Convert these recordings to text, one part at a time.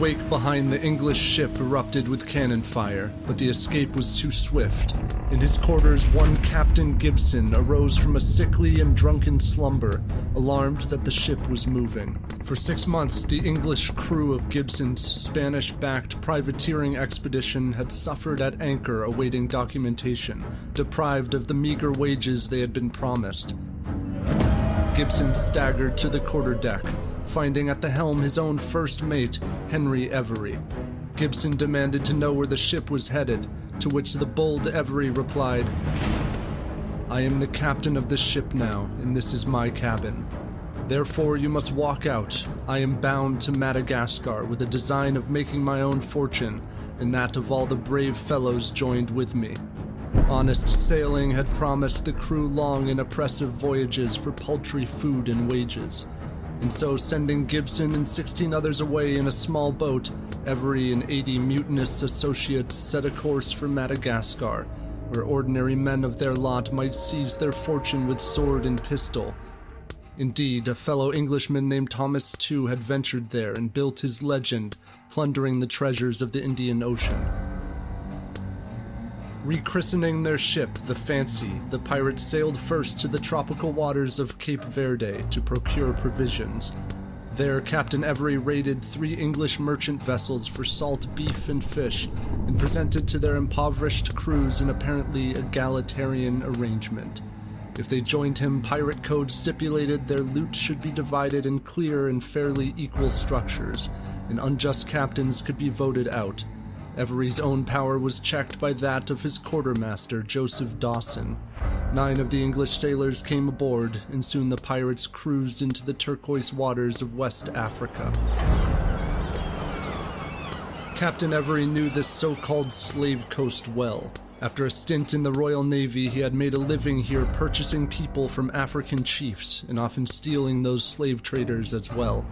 wake behind the English ship erupted with cannon fire, but the escape was too swift. In his quarters, one Captain Gibson arose from a sickly and drunken slumber, alarmed that the ship was moving. For 6 months, the English crew of Gibson's Spanish-backed privateering expedition had suffered at anchor awaiting documentation, deprived of the meager wages they had been promised. Gibson staggered to the quarterdeck, finding at the helm his own first mate, Henry Every. Gibson demanded to know where the ship was headed, to which the bold Every replied, "I am the captain of this ship now, and this is my cabin. Therefore you must walk out. I am bound to Madagascar with a design of making my own fortune, and that of all the brave fellows joined with me." Honest sailing had promised the crew long and oppressive voyages for paltry food and wages. And so, sending Gibson and 16 others away in a small boat, Every and 80 mutinous associates set a course for Madagascar, where ordinary men of their lot might seize their fortune with sword and pistol. Indeed, a fellow Englishman named Thomas Tew had ventured there and built his legend, plundering the treasures of the Indian Ocean. Rechristening their ship, the Fancy, the pirates sailed first to the tropical waters of Cape Verde to procure provisions. There, Captain Every raided 3 English merchant vessels for salt beef and fish, and presented to their impoverished crews an apparently egalitarian arrangement. If they joined him, pirate code stipulated their loot should be divided in clear and fairly equal structures, and unjust captains could be voted out. Every's own power was checked by that of his quartermaster, Joseph Dawson. 9 of the English sailors came aboard, and soon the pirates cruised into the turquoise waters of West Africa. Captain Every knew this so-called slave coast well. After a stint in the Royal Navy, he had made a living here purchasing people from African chiefs, and often stealing those slave traders as well.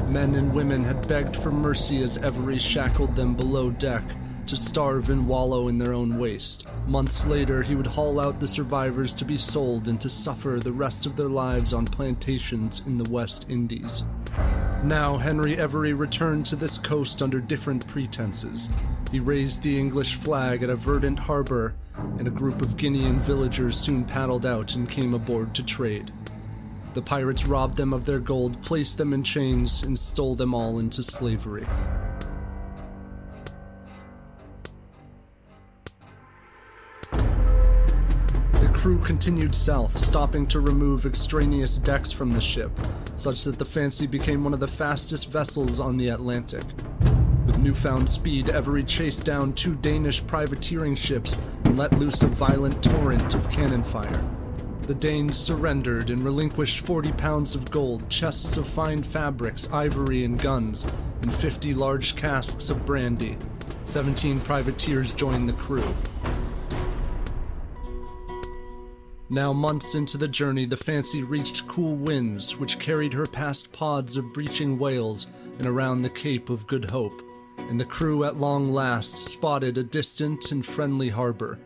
Men and women had begged for mercy as Every shackled them below deck to starve and wallow in their own waste. Months later, he would haul out the survivors to be sold and to suffer the rest of their lives on plantations in the West Indies. Now, Henry Every returned to this coast under different pretenses. He raised the English flag at a verdant harbor, and a group of Guinean villagers soon paddled out and came aboard to trade. The pirates robbed them of their gold, placed them in chains, and stole them all into slavery. The crew continued south, stopping to remove extraneous decks from the ship, such that the Fancy became one of the fastest vessels on the Atlantic. With newfound speed, Every chased down 2 Danish privateering ships and let loose a violent torrent of cannon fire. The Danes surrendered and relinquished 40 pounds of gold, chests of fine fabrics, ivory, and guns, and 50 large casks of brandy. 17 privateers joined the crew. Now, months into the journey, the Fancy reached cool winds, which carried her past pods of breaching whales and around the Cape of Good Hope, and the crew at long last spotted a distant and friendly harbor.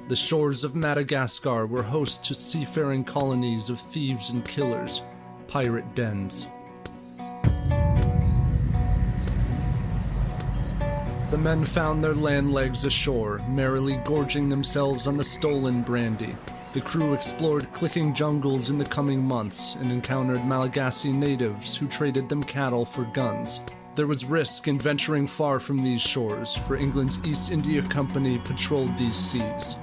The shores of Madagascar were host to seafaring colonies of thieves and killers, pirate dens. The men found their land legs ashore, merrily gorging themselves on the stolen brandy. The crew explored clicking jungles in the coming months and encountered Malagasy natives who traded them cattle for guns. There was risk in venturing far from these shores, for England's East India Company patrolled these seas.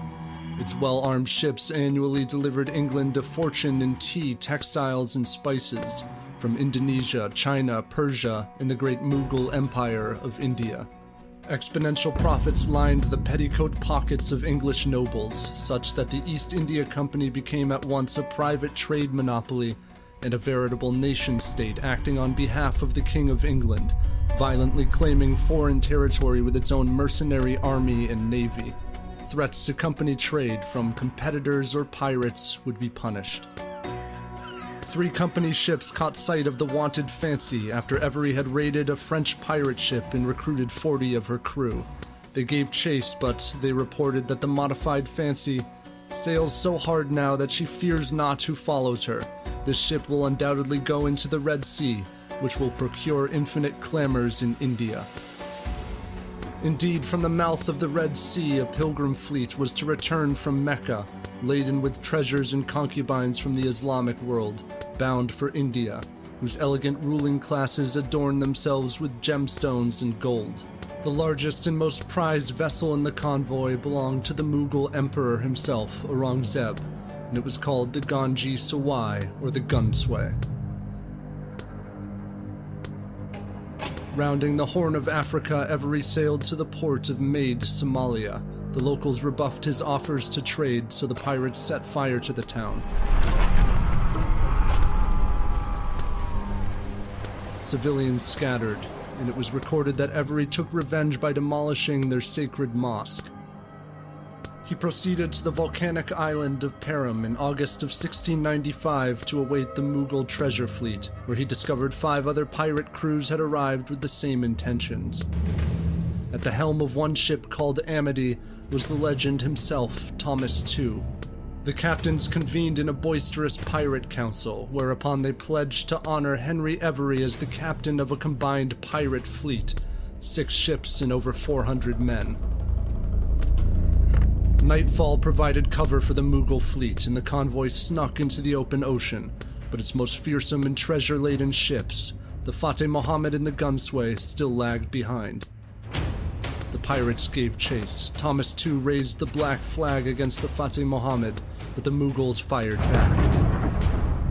Its well-armed ships annually delivered England a fortune in tea, textiles, and spices from Indonesia, China, Persia, and the great Mughal Empire of India. Exponential profits lined the petticoat pockets of English nobles, such that the East India Company became at once a private trade monopoly and a veritable nation-state acting on behalf of the King of England, violently claiming foreign territory with its own mercenary army and navy. Threats to company trade from competitors or pirates would be punished. 3 company ships caught sight of the wanted Fancy after Every had raided a French pirate ship and recruited 40 of her crew. They gave chase, but they reported that the modified Fancy sails so hard now that she fears not who follows her. This ship will undoubtedly go into the Red Sea, which will procure infinite clamors in India. Indeed, from the mouth of the Red Sea, a pilgrim fleet was to return from Mecca, laden with treasures and concubines from the Islamic world, bound for India, whose elegant ruling classes adorn themselves with gemstones and gold. The largest and most prized vessel in the convoy belonged to the Mughal emperor himself, Aurangzeb, and it was called the Ganji Sawai, or the Gunsway. Rounding the Horn of Africa, Every sailed to the port of Maid, Somalia. The locals rebuffed his offers to trade, so the pirates set fire to the town. Civilians scattered, and it was recorded that Every took revenge by demolishing their sacred mosque. He proceeded to the volcanic island of Perim in August of 1695 to await the Mughal treasure fleet, where he discovered 5 other pirate crews had arrived with the same intentions. At the helm of one ship called Amity was the legend himself, Thomas Tew. The captains convened in a boisterous pirate council, whereupon they pledged to honor Henry Every as the captain of a combined pirate fleet, 6 ships and over 400 men. Nightfall provided cover for the Mughal fleet, and the convoy snuck into the open ocean, but its most fearsome and treasure-laden ships, the Fateh Mohammed and the Gunsway, still lagged behind. The pirates gave chase. Thomas Tew raised the black flag against the Fateh Mohammed, but the Mughals fired back.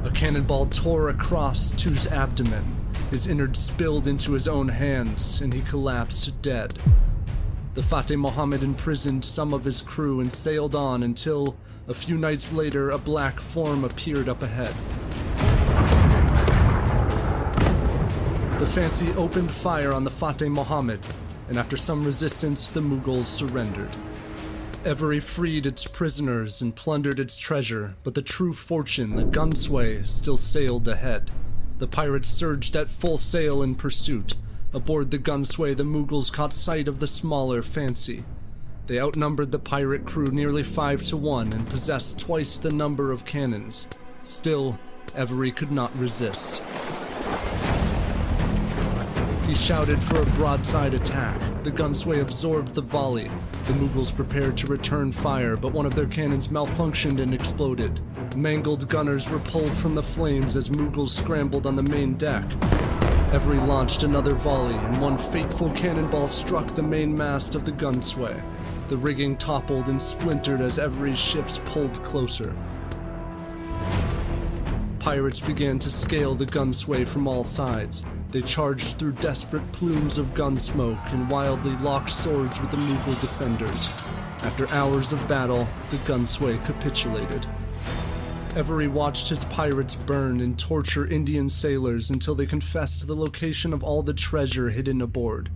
A cannonball tore across Tew's abdomen. His innards spilled into his own hands, and he collapsed dead. The Fateh Mohammed imprisoned some of his crew and sailed on until, a few nights later, a black form appeared up ahead. The Fancy opened fire on the Fateh Mohammed, and after some resistance, the Mughals surrendered. Every freed its prisoners and plundered its treasure, but the true fortune, the Gunsway, still sailed ahead. The pirates surged at full sail in pursuit. Aboard the Gunsway, the Mughals caught sight of the smaller Fancy. They outnumbered the pirate crew nearly 5 to 1 and possessed twice the number of cannons. Still, Every could not resist. He shouted for a broadside attack. The Gunsway absorbed the volley. The Mughals prepared to return fire, but one of their cannons malfunctioned and exploded. Mangled gunners were pulled from the flames as Mughals scrambled on the main deck. Every launched another volley, and one fateful cannonball struck the main mast of the Gunsway. The rigging toppled and splintered as Every's ships pulled closer. Pirates began to scale the Gunsway from all sides. They charged through desperate plumes of gun smoke and wildly locked swords with the Mughal defenders. After hours of battle, the Gunsway capitulated. Every watched his pirates burn and torture Indian sailors until they confessed the location of all the treasure hidden aboard.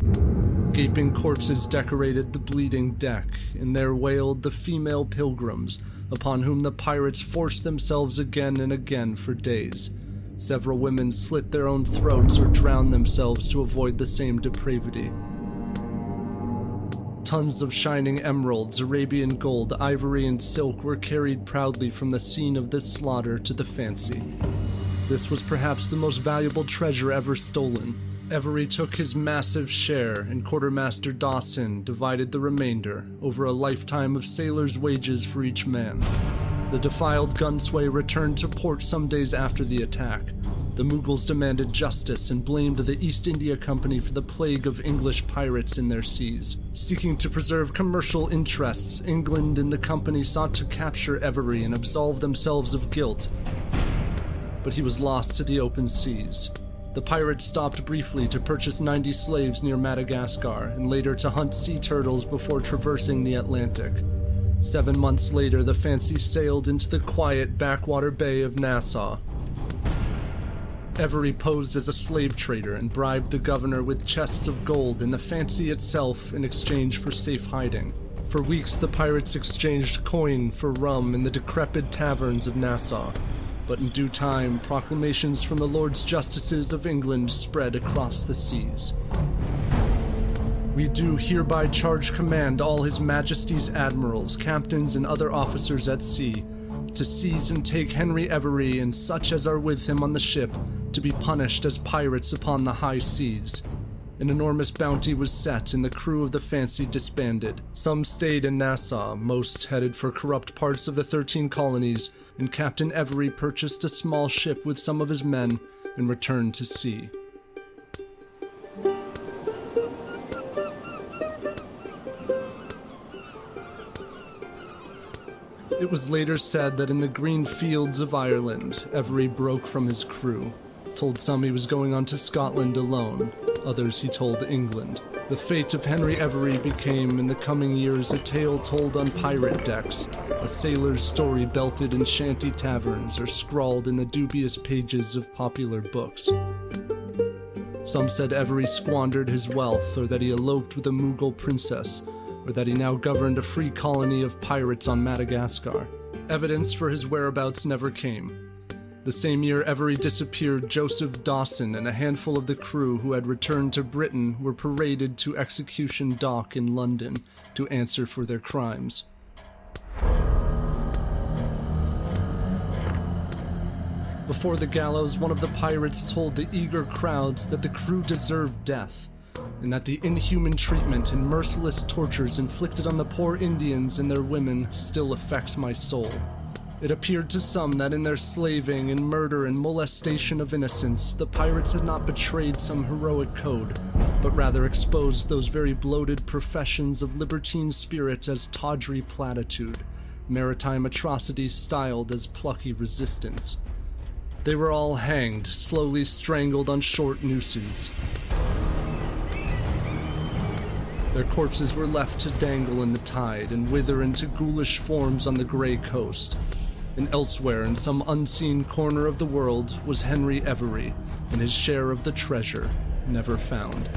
Gaping corpses decorated the bleeding deck, and there wailed the female pilgrims, upon whom the pirates forced themselves again and again for days. Several women slit their own throats or drowned themselves to avoid the same depravity. Tons of shining emeralds, Arabian gold, ivory, and silk were carried proudly from the scene of this slaughter to the Fancy. This was perhaps the most valuable treasure ever stolen. Every took his massive share, and Quartermaster Dawson divided the remainder over a lifetime of sailors' wages for each man. The defiled Gunsway returned to port some days after the attack. The Mughals demanded justice and blamed the East India Company for the plague of English pirates in their seas. Seeking to preserve commercial interests, England and the company sought to capture Every and absolve themselves of guilt, but he was lost to the open seas. The pirates stopped briefly to purchase 90 slaves near Madagascar, and later to hunt sea turtles before traversing the Atlantic. 7 months later, the Fancy sailed into the quiet backwater bay of Nassau. Every posed as a slave trader and bribed the governor with chests of gold and the Fancy itself in exchange for safe hiding. For weeks, the pirates exchanged coin for rum in the decrepit taverns of Nassau. But in due time, proclamations from the Lords Justices of England spread across the seas. We do hereby charge command all His Majesty's admirals, captains, and other officers at sea to seize and take Henry Every and such as are with him on the ship, to be punished as pirates upon the high seas. An enormous bounty was set, and the crew of the Fancy disbanded. Some stayed in Nassau, most headed for corrupt parts of the 13 colonies, and Captain Every purchased a small ship with some of his men and returned to sea. It was later said that in the green fields of Ireland, Every broke from his crew. Told some he was going on to Scotland alone, others he told England. The fate of Henry Every became, in the coming years, a tale told on pirate decks, a sailor's story belted in shanty taverns or scrawled in the dubious pages of popular books. Some said Every squandered his wealth, or that he eloped with a Mughal princess, or that he now governed a free colony of pirates on Madagascar. Evidence for his whereabouts never came. The same year Every disappeared, Joseph Dawson and a handful of the crew who had returned to Britain were paraded to Execution Dock in London to answer for their crimes. Before the gallows, one of the pirates told the eager crowds that the crew deserved death, and that the inhuman treatment and merciless tortures inflicted on the poor Indians and their women still affects my soul. It appeared to some that in their slaving and murder and molestation of innocents, the pirates had not betrayed some heroic code, but rather exposed those very bloated professions of libertine spirit as tawdry platitude, maritime atrocities styled as plucky resistance. They were all hanged, slowly strangled on short nooses. Their corpses were left to dangle in the tide and wither into ghoulish forms on the grey coast. And elsewhere, in some unseen corner of the world, was Henry Every, and his share of the treasure never found.